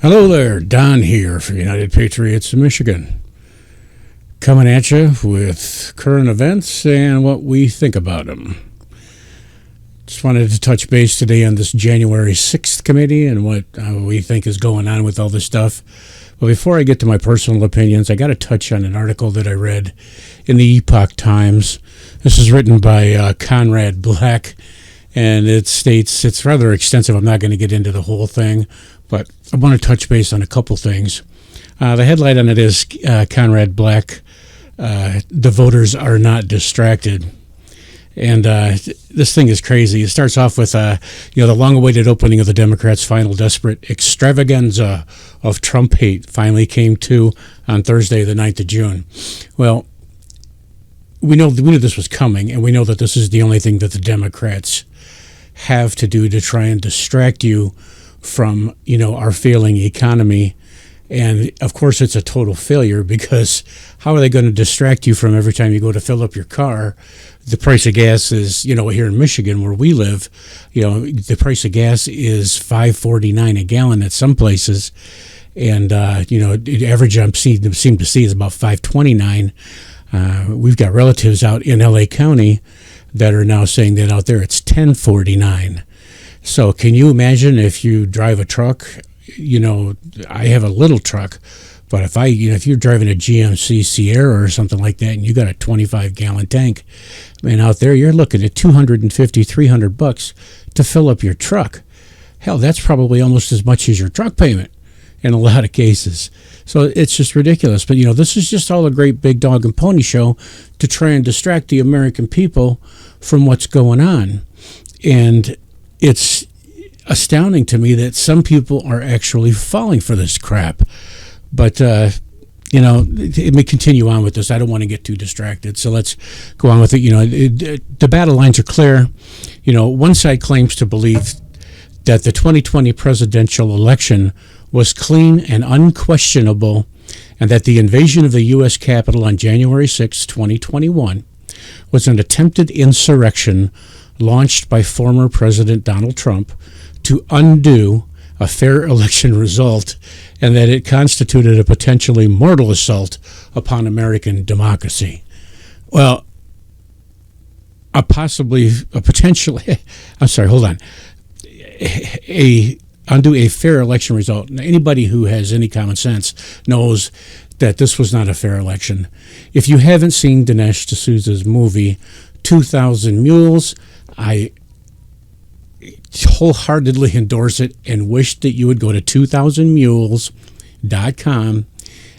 Hello there, Don here for United Patriots of Michigan. Coming at you with current events and what we think about them. Just wanted to touch base today on this January 6th committee and what we think is going on with all this stuff. But before I get to my personal opinions, I got to touch on an article that I read in the Epoch Times. This is written by Conrad Black, and it states, it's rather extensive. I'm not going to get into the whole thing, but I want to touch base on a couple things. The headline on it is Conrad Black, the voters are not distracted. And this thing is crazy. It starts off with, the long-awaited opening of the Democrats' final desperate extravaganza of Trump hate finally came to on Thursday, the 9th of June. Well, we knew this was coming, and we know that this is the only thing that the Democrats have to do to try and distract you from, our failing economy. And of course, it's a total failure, because how are they going to distract you from every time you go to fill up your car? The price of gas is, here in Michigan where we live, the price of gas is $5.49 a gallon at some places. And, the average I seem to see is about $5.29. We've got relatives out in L.A. County that are now saying that out there it's $10.49. So can you imagine if you drive a truck? I have a little truck, but if you're driving a GMC Sierra or something like that, and you got a 25-gallon tank, man, out there you're looking at $250, $300 to fill up your truck. Hell, that's probably almost as much as your truck payment in a lot of cases. So it's just ridiculous. But this is just all a great big dog and pony show to try and distract the American people from what's going on. And it's astounding to me that some people are actually falling for this crap. But, it may continue on with this. I don't want to get too distracted. So let's go on with it. The battle lines are clear. One side claims to believe that the 2020 presidential election was clean and unquestionable, and that the invasion of the U.S. Capitol on January 6, 2021 was an attempted insurrection launched by former President Donald Trump to undo a fair election result, and that it constituted a potentially mortal assault upon American democracy. Well, undo a fair election result. Now, anybody who has any common sense knows that this was not a fair election. If you haven't seen Dinesh D'Souza's movie 2,000 Mules, I wholeheartedly endorse it and wish that you would go to 2000mules.com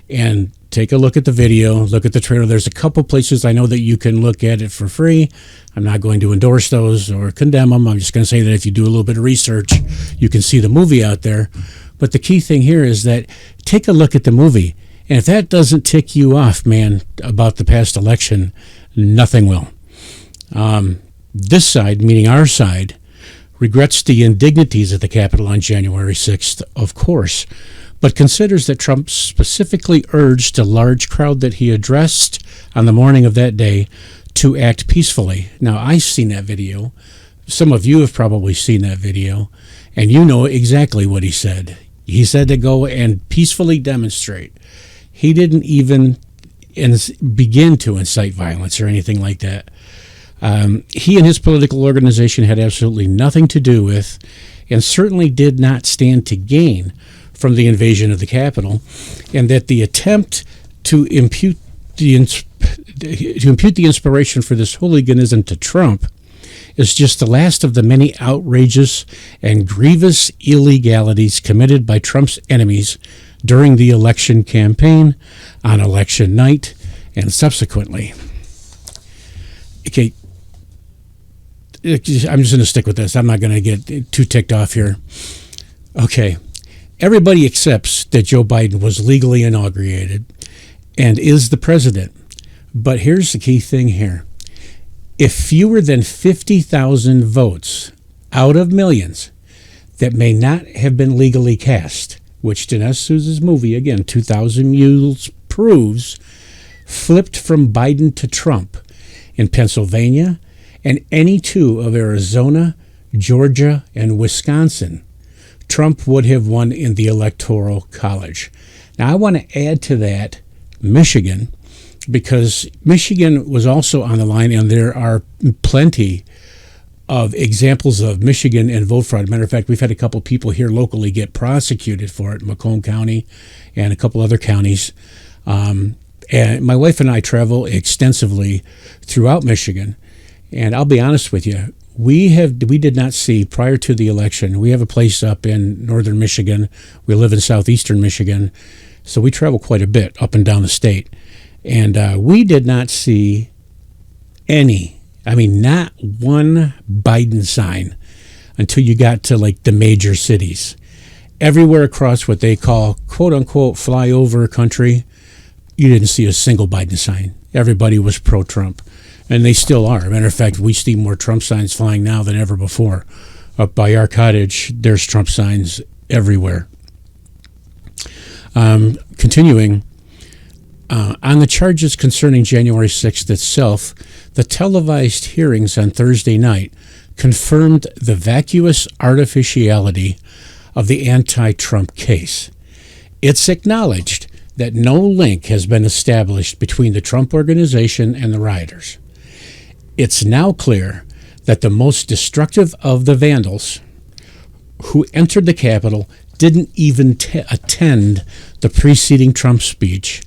and take a look at the video, look at the trailer. There's a couple places I know that you can look at it for free. I'm not going to endorse those or condemn them. I'm just going to say that if you do a little bit of research, you can see the movie out there. But the key thing here is that take a look at the movie. And if that doesn't tick you off, man, about the past election, nothing will. This side, meaning our side, regrets the indignities at the Capitol on January 6th, of course, but considers that Trump specifically urged a large crowd that he addressed on the morning of that day to act peacefully. Now, I've seen that video. Some of you have probably seen that video, and you know exactly what he said. He said to go and peacefully demonstrate. He didn't even begin to incite violence or anything like that. He and his political organization had absolutely nothing to do with, and certainly did not stand to gain from the invasion of the Capitol, and that the attempt to impute the inspiration for this hooliganism to Trump is just the last of the many outrageous and grievous illegalities committed by Trump's enemies during the election campaign, on election night, and subsequently. Okay, I'm just going to stick with this. I'm not going to get too ticked off here. Okay, everybody accepts that Joe Biden was legally inaugurated and is the president. But here's the key thing here. If fewer than 50,000 votes out of millions that may not have been legally cast, which Dinesh D'Souza's movie, again, 2,000 Mules, proves, flipped from Biden to Trump in Pennsylvania and any two of Arizona, Georgia, and Wisconsin, Trump would have won in the Electoral College. Now, I want to add to that Michigan, because Michigan was also on the line, and there are plenty of examples of Michigan and vote fraud. Matter of fact, we've had a couple people here locally get prosecuted for it, Macomb County and a couple other counties. And my wife and I travel extensively throughout Michigan, and I'll be honest with you, we did not see, prior to the election, we have a place up in northern Michigan. We live in southeastern Michigan, so we travel quite a bit up and down the state. And we did not see not one Biden sign until you got to like the major cities. Everywhere across what they call quote unquote flyover country, you didn't see a single Biden sign. Everybody was pro-Trump, and they still are. Matter of fact, we see more Trump signs flying now than ever before. Up by our cottage, there's Trump signs everywhere. Continuing, on the charges concerning January 6th itself, the televised hearings on Thursday night confirmed the vacuous artificiality of the anti-Trump case. It's acknowledged that no link has been established between the Trump organization and the rioters. It's now clear that the most destructive of the vandals who entered the Capitol didn't even attend the preceding Trump speech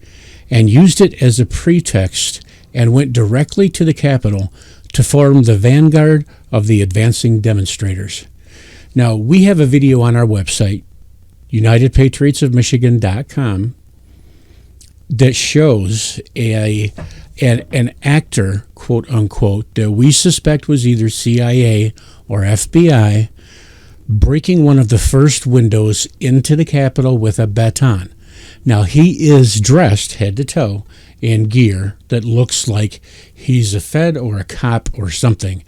and used it as a pretext and went directly to the Capitol to form the vanguard of the advancing demonstrators. Now, we have a video on our website, UnitedPatriotsOfMichigan.com, that shows an actor, quote unquote, that we suspect was either CIA or FBI, breaking one of the first windows into the Capitol with a baton. Now, he is dressed head to toe in gear that looks like he's a Fed or a cop or something.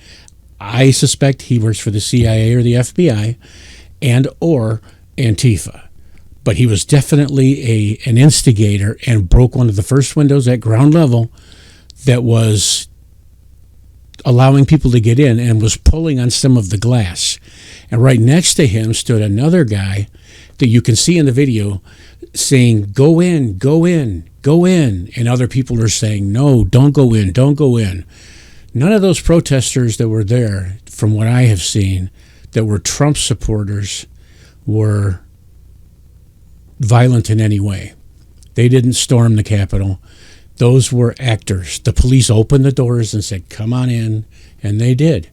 I suspect he works for the CIA or the FBI and or Antifa. But he was definitely an instigator and broke one of the first windows at ground level that was allowing people to get in and was pulling on some of the glass. And right next to him stood another guy that you can see in the video saying, "Go in, go in, go in." And other people are saying, "No, don't go in, don't go in." None of those protesters that were there, from what I have seen, that were Trump supporters, were violent in any way. They didn't storm the Capitol. Those were actors. The police opened the doors and said, "Come on in," and they did.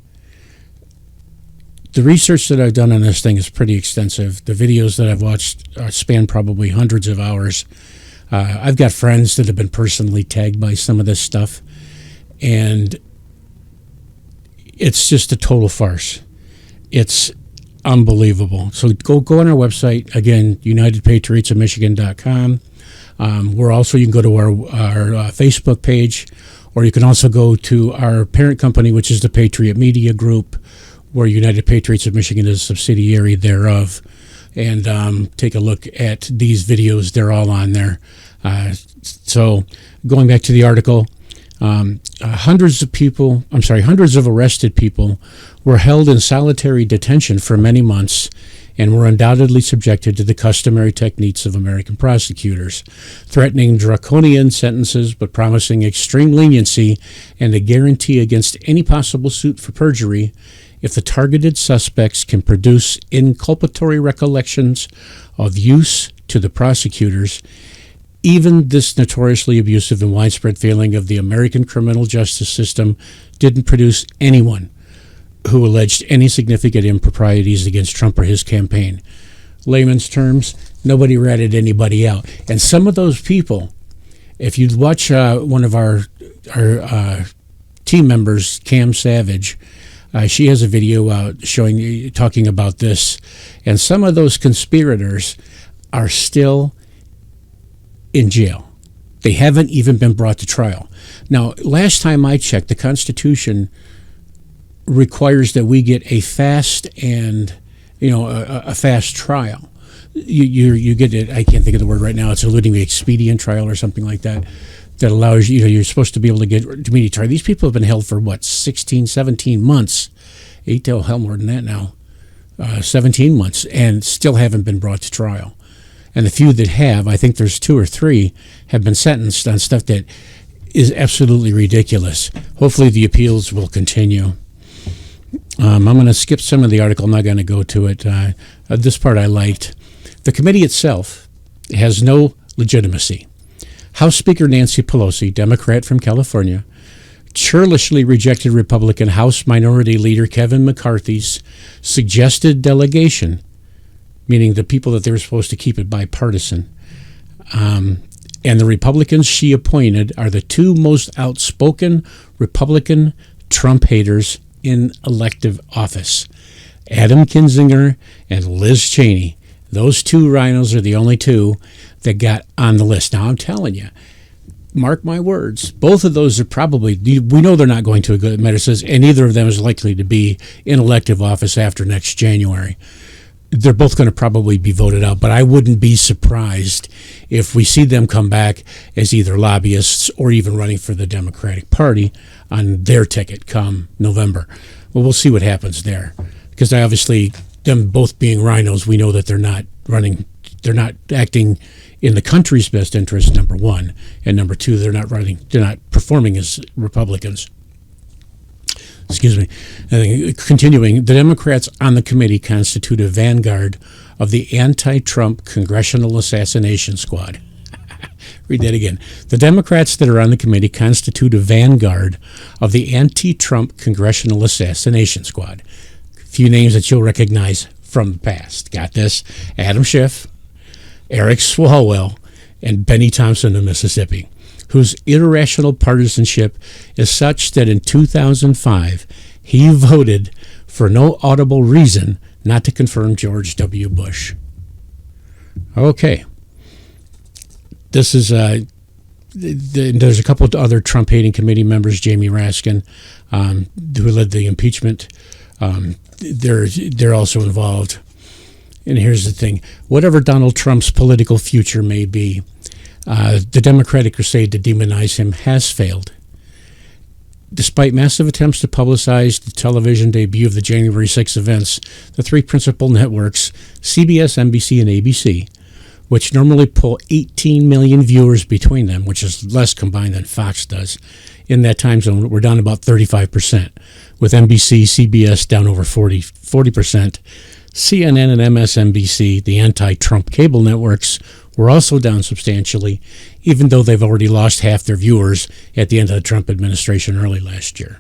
The research that I've done on this thing is pretty extensive. The videos that I've watched span probably hundreds of hours. I've got friends that have been personally tagged by some of this stuff, and it's just a total farce. It's unbelievable. So go on our website, again, UnitedPatriotsOfMichigan.com. We're also, you can go to our Facebook page, or you can also go to our parent company, which is the Patriot Media Group, where United Patriots of Michigan is a subsidiary thereof, and take a look at these videos. They're all on there. So going back to the article, hundreds of arrested people were held in solitary detention for many months and were undoubtedly subjected to the customary techniques of American prosecutors, threatening draconian sentences but promising extreme leniency and a guarantee against any possible suit for perjury if the targeted suspects can produce inculpatory recollections of use to the prosecutors. Even this notoriously abusive and widespread failing of the American criminal justice system didn't produce anyone who alleged any significant improprieties against Trump or his campaign. Layman's terms, nobody ratted anybody out. And some of those people, if you watch one of our team members, Cam Savage, she has a video out talking about this, and some of those conspirators are still in jail. They haven't even been brought to trial. Now, last time I checked, the Constitution requires that we get a fast and a fast trial. You get it. I can't think of the word right now. It's eluding the expedient trial or something like that. That allows you're supposed to be able to get immediate trial. These people have been held for 16, 17 months, 8 to hell more than that now. 17 months, and still haven't been brought to trial. And the few that have, I think there's 2 or 3, have been sentenced on stuff that is absolutely ridiculous. Hopefully the appeals will continue. I'm going to skip some of the article. I'm not going to go to it. This part I liked. The committee itself has no legitimacy. House Speaker Nancy Pelosi, Democrat from California, churlishly rejected Republican House Minority Leader Kevin McCarthy's suggested delegation, meaning the people that they were supposed to keep it bipartisan. And the Republicans she appointed are the 2 most outspoken Republican Trump haters in elective office, Adam Kinzinger and Liz Cheney. Those 2 rhinos are the only 2 that got on the list. Now, I'm telling you, mark my words, both of those are probably, we know they're not going to a good medicine, and neither of them is likely to be in elective office after next January. They're both going to probably be voted out, but I wouldn't be surprised if we see them come back as either lobbyists or even running for the Democratic Party on their ticket come November. Well, we'll see what happens there, because obviously them both being rhinos, we know that they're not acting in the country's best interest, number 1, and number 2, they're not performing as Republicans. Excuse me. Continuing, the Democrats on the committee constitute a vanguard of the anti-Trump Congressional Assassination Squad. Read that again. The Democrats that are on the committee constitute a vanguard of the anti-Trump Congressional Assassination Squad. A few names that you'll recognize from the past. Got this? Adam Schiff, Eric Swalwell, and Benny Thompson of Mississippi, whose irrational partisanship is such that in 2005 he voted for no audible reason not to confirm George W. Bush. Okay. This is there's a couple of other Trump-hating committee members, Jamie Raskin, who led the impeachment. They're also involved. And here's the thing. Whatever Donald Trump's political future may be, the Democratic crusade to demonize him has failed. Despite massive attempts to publicize the television debut of the January 6 events, the 3 principal networks, CBS, NBC, and ABC, which normally pull 18 million viewers between them, which is less combined than Fox does, in that time zone, we're down about 35%, with NBC, CBS down over 40%. CNN and MSNBC, the anti-Trump cable networks, were also down substantially, even though they've already lost half their viewers at the end of the Trump administration early last year.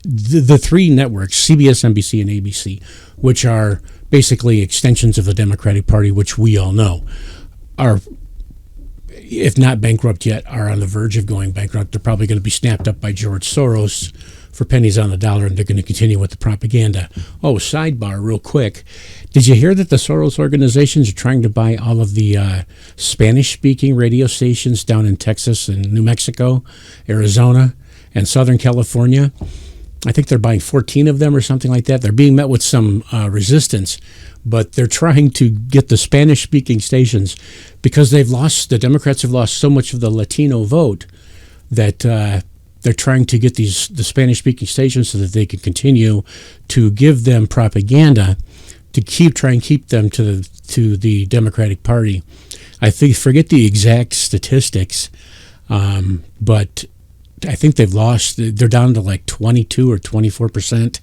The 3 networks, CBS, NBC, and ABC, which are basically extensions of the Democratic Party, which we all know, are, if not bankrupt yet, are on the verge of going bankrupt. They're probably going to be snapped up by George Soros for pennies on the dollar, and they're going to continue with the propaganda. Oh, sidebar real quick. Did you hear that the Soros organizations are trying to buy all of the Spanish-speaking radio stations down in Texas and New Mexico, Arizona, and Southern California? I think they're buying 14 of them or something like that. They're being met with some resistance, but they're trying to get the Spanish-speaking stations because the Democrats have lost so much of the Latino vote that they're trying to get the Spanish-speaking stations so that they can continue to give them propaganda to try and keep them to the Democratic Party. I forget the exact statistics, but I think they're down to like 22 or 24%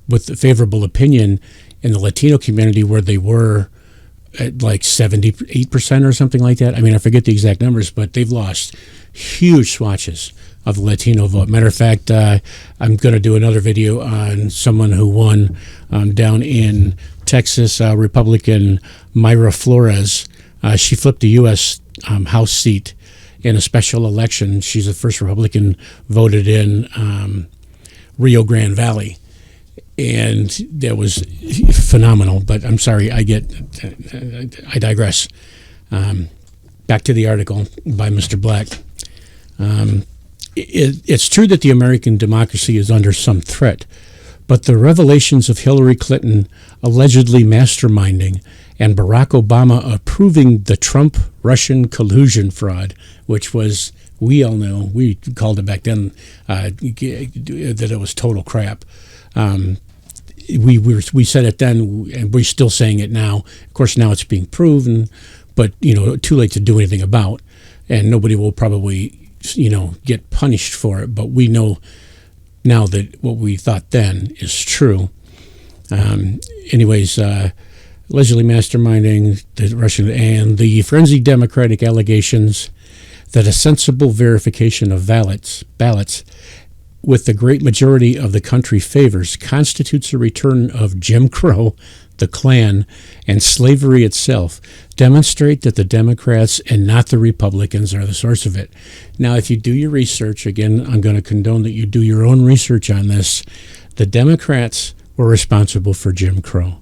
with the favorable opinion in the Latino community, where they were at like 78% or something like that. I mean, I forget the exact numbers, but they've lost huge swatches of the Latino vote. Matter of fact, I'm going to do another video on someone who won down in Texas, Republican Mayra Flores. She flipped a U.S. House seat in a special election. She's the first Republican voted in Rio Grande Valley. And that was phenomenal. But I'm sorry, I digress. Back to the article by Mr. Black. It's true that the American democracy is under some threat, but the revelations of Hillary Clinton allegedly masterminding and Barack Obama approving the Trump-Russian collusion fraud, which was we all know, we called it back then, that it was total crap. We said it then, and we're still saying it now. Of course, now it's being proven, but too late to do anything about, and nobody will probably get punished for it. But we know now that what we thought then is true. Anyways, allegedly masterminding the Russian and the frenzied Democratic allegations that a sensible verification of ballots with the great majority of the country favors constitutes a return of Jim Crow, the Klan, and slavery itself, demonstrate that the Democrats and not the Republicans are the source of it. Now, if you do your research, again, I'm going to condone that you do your own research on this. The Democrats were responsible for Jim Crow.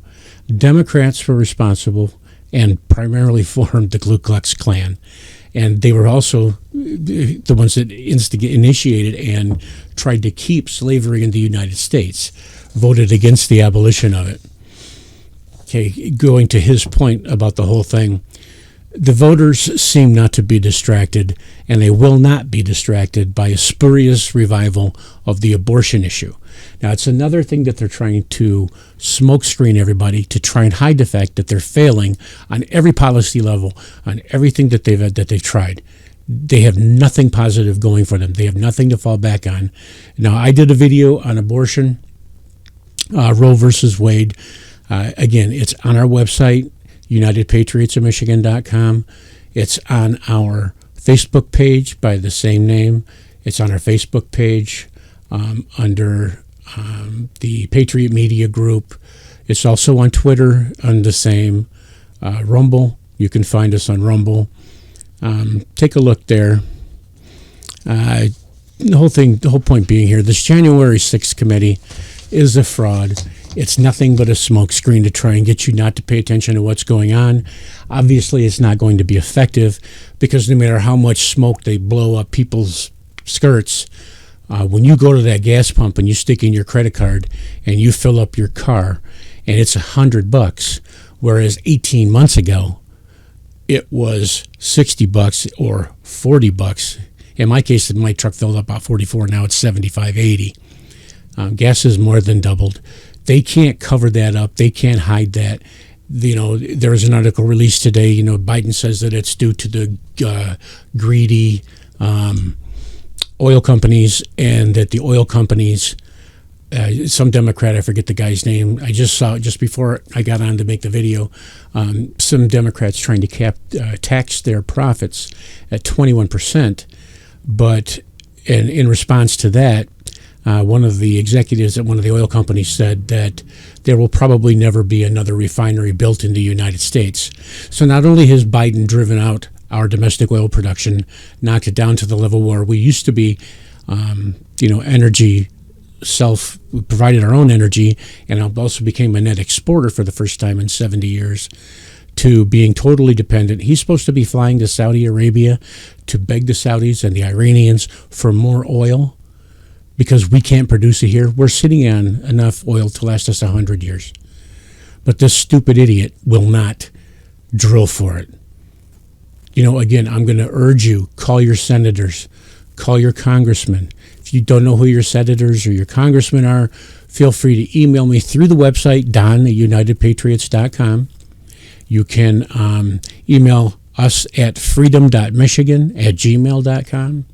Democrats were responsible and primarily formed the Ku Klux Klan. And they were also the ones that initiated and tried to keep slavery in the United States, voted against the abolition of it. Okay, going to his point about the whole thing, the voters seem not to be distracted, and they will not be distracted by a spurious revival of the abortion issue. Now, it's another thing that they're trying to smokescreen everybody to try and hide the fact that they're failing on every policy level, on everything that they've tried. They have nothing positive going for them. They have nothing to fall back on. Now, I did a video on abortion, Roe versus Wade. Again, it's on our website, UnitedPatriotsOfMichigan.com. It's on our Facebook page by the same name. It's on our Facebook page under the Patriot Media Group. It's also on Twitter on the same Rumble. You can find us on Rumble. Take a look there. The whole point being here, this January 6th committee is a fraud. It's nothing but a smokescreen to try and get you not to pay attention to what's going on. Obviously, it's not going to be effective because no matter how much smoke they blow up people's skirts, when you go to that gas pump and you stick in your credit card and you fill up your car and it's $100, whereas 18 months ago it was $60 or $40. In my case, my truck filled up about 44. Now it's 75, 80. Gas has more than doubled. They can't cover that up. They can't hide that. There was an article released today. Biden says that it's due to the greedy oil companies, and that the oil companies, some Democrat, I forget the guy's name, I just saw it just before I got on to make the video, some Democrats trying to tax their profits at 21%. But in response to that, one of the executives at one of the oil companies said that there will probably never be another refinery built in the United States. So not only has Biden driven out our domestic oil production, knocked it down to the level where we used to be, energy we provided our own energy, and also became a net exporter for the first time in 70 years, to being totally dependent. He's supposed to be flying to Saudi Arabia to beg the Saudis and the Iranians for more oil because we can't produce it here. We're sitting on enough oil to last us 100 years. But this stupid idiot will not drill for it. Again, I'm going to urge you, call your senators, call your congressmen. If you don't know who your senators or your congressmen are, feel free to email me through the website, don@unitedpatriots.com. You can email us at freedom.michigan@gmail.com.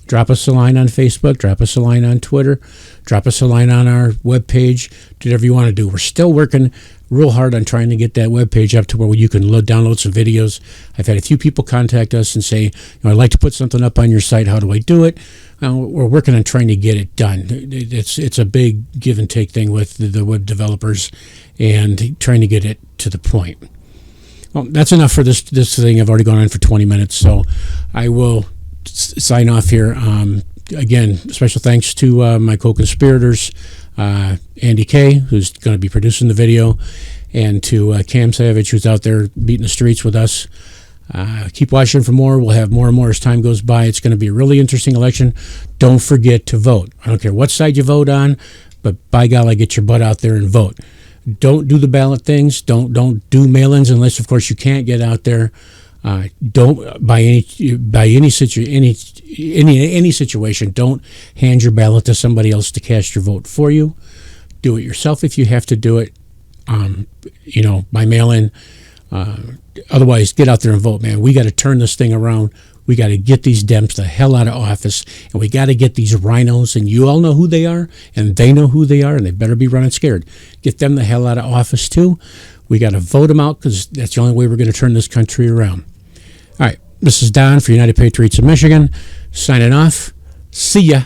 Drop us a line on Facebook, drop us a line on Twitter, drop us a line on our webpage, do whatever you want to do. We're still working real hard on trying to get that webpage up to where you can download some videos. I've had a few people contact us and say, I'd like to put something up on your site. How do I do it? We're working on trying to get it done. It's a big give and take thing with the web developers and trying to get it to the point. Well, that's enough for this thing. I've already gone on for 20 minutes, so I will sign off here. Again, special thanks to my co-conspirators, Andy K., who's going to be producing the video, and to Cam Savage, who's out there beating the streets with us. Keep watching for more. We'll have more and more as time goes by. It's going to be a really interesting election. Don't forget to vote. I don't care what side you vote on, but by golly, get your butt out there and vote. Don't do the ballot things. Don't do mail-ins unless, of course, you can't get out there. Don't by any situation. Don't hand your ballot to somebody else to cast your vote for you. Do it yourself if you have to do it. By mail-in. Otherwise, get out there and vote, man. We got to turn this thing around. We got to get these Dems the hell out of office, and we got to get these rhinos, and you all know who they are, and they know who they are, and they better be running scared. Get them the hell out of office, too. We got to vote them out because that's the only way we're going to turn this country around. All right, this is Don for United Patriots of Michigan, signing off. See ya.